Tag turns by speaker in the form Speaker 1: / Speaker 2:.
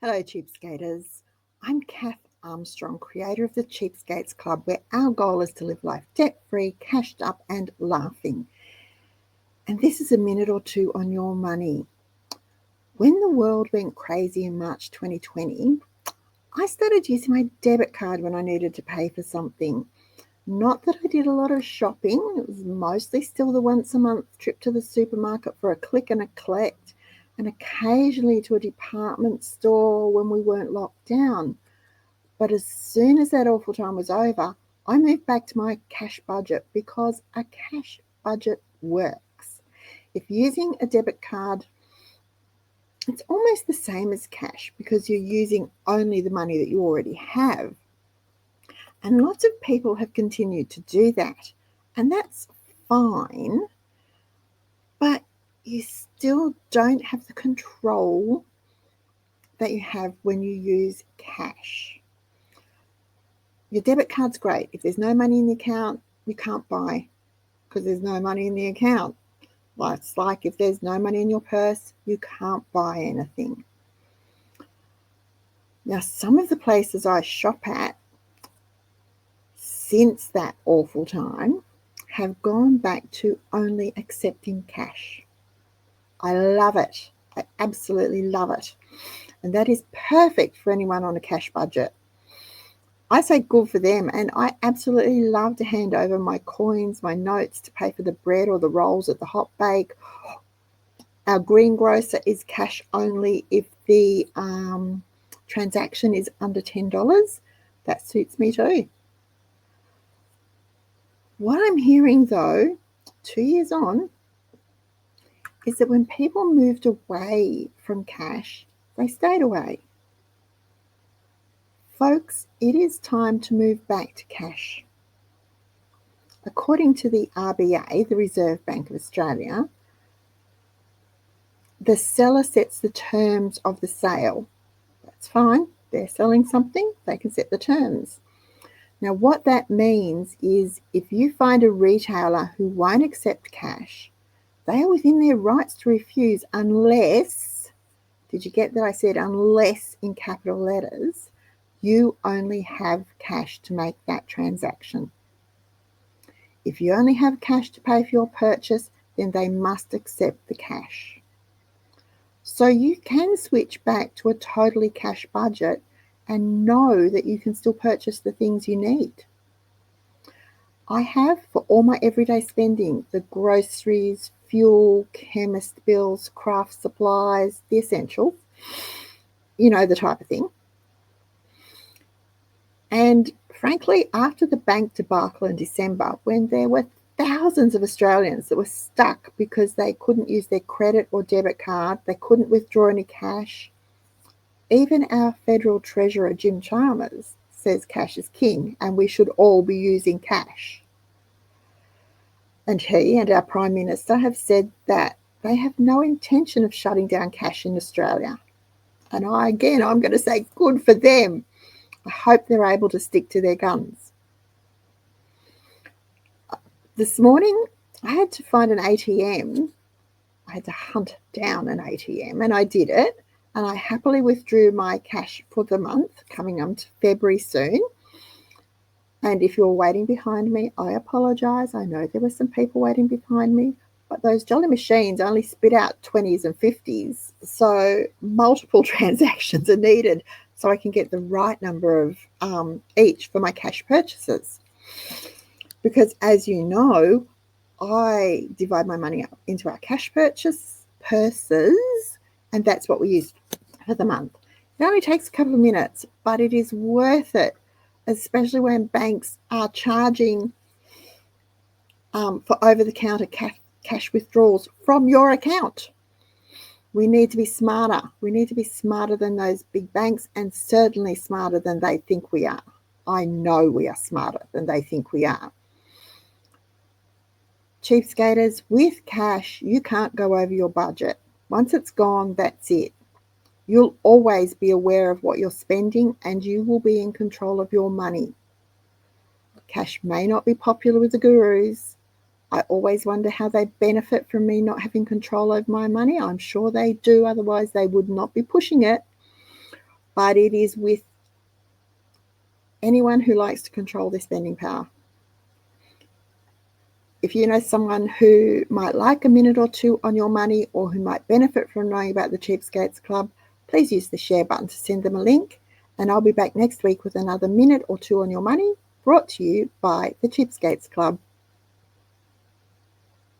Speaker 1: Hello, Cheapskaters. I'm Kath Armstrong, creator of the Cheapskates Club, where our goal is to live life debt-free, cashed up and laughing. And this is a minute or two on your money. When the world went crazy in March 2020, I started using my debit card when I needed to pay for something. Not that I did a lot of shopping. It was mostly still the once a month trip to the supermarket for a click and a collect, and occasionally to a department store when we weren't locked down. But as soon as that awful time was over, I moved back to my cash budget because a cash budget works. If using a debit card, it's almost the same as cash because you're using only the money that you already have. And lots of people have continued to do that. And that's fine, but you still don't have the control that you have when you use cash. Your debit card's great. If there's no money in the account, you can't buy because there's no money in the account. Well, it's like if there's no money in your purse, you can't buy anything. Now, some of the places I shop at since that awful time have gone back to only accepting cash. I love it. I absolutely love it. And that is perfect for anyone on a cash budget. I say good for them, and I absolutely love to hand over my coins, my notes to pay for the bread or the rolls at the hot bake. Our greengrocer is cash only if the transaction is under $10. That suits me too. What I'm hearing though, 2 years on, is that when people moved away from cash, they stayed away. Folks, it is time to move back to cash. According to the RBA, the Reserve Bank of Australia, the seller sets the terms of the sale. That's fine. They're selling something, they can set the terms. Now, what that means is if you find a retailer who won't accept cash, they are within their rights to refuse unless, did you get that I said unless in capital letters, you only have cash to make that transaction. If you only have cash to pay for your purchase, then they must accept the cash. So you can switch back to a totally cash budget and know that you can still purchase the things you need. I have, for all my everyday spending, the groceries, fuel, chemist bills, craft supplies, the essentials, the type of thing. And frankly, after the bank debacle in December, when there were thousands of Australians that were stuck because they couldn't use their credit or debit card, they couldn't withdraw any cash, even our federal treasurer, Jim Chalmers, says cash is king and we should all be using cash. And he and our Prime Minister have said that they have no intention of shutting down cash in Australia. And I'm going to say good for them. I hope they're able to stick to their guns. This morning, I had to find an ATM. I had to hunt down an ATM, and I did it. And I happily withdrew my cash for the month, coming up to February soon. And if you're waiting behind me, I apologise. I know there were some people waiting behind me, but those jolly machines only spit out 20s and 50s. So multiple transactions are needed so I can get the right number of each for my cash purchases. Because as you know, I divide my money up into our cash purses, and that's what we use for the month. It only takes a couple of minutes, but it is worth it, especially when banks are charging for over-the-counter cash withdrawals from your account. We need to be smarter. We need to be smarter than those big banks, and certainly smarter than they think we are. I know we are smarter than they think we are. Cheapskaters, with cash, you can't go over your budget. Once it's gone, that's it. You'll always be aware of what you're spending and you will be in control of your money. Cash may not be popular with the gurus. I always wonder how they benefit from me not having control over my money. I'm sure they do, otherwise they would not be pushing it. but it is with anyone who likes to control their spending power. If you know someone who might like a minute or two on your money or who might benefit from knowing about the Cheapskates Club, please use the share button to send them a link. And I'll be back next week with another minute or two on your money brought to you by the Cheapskates Club.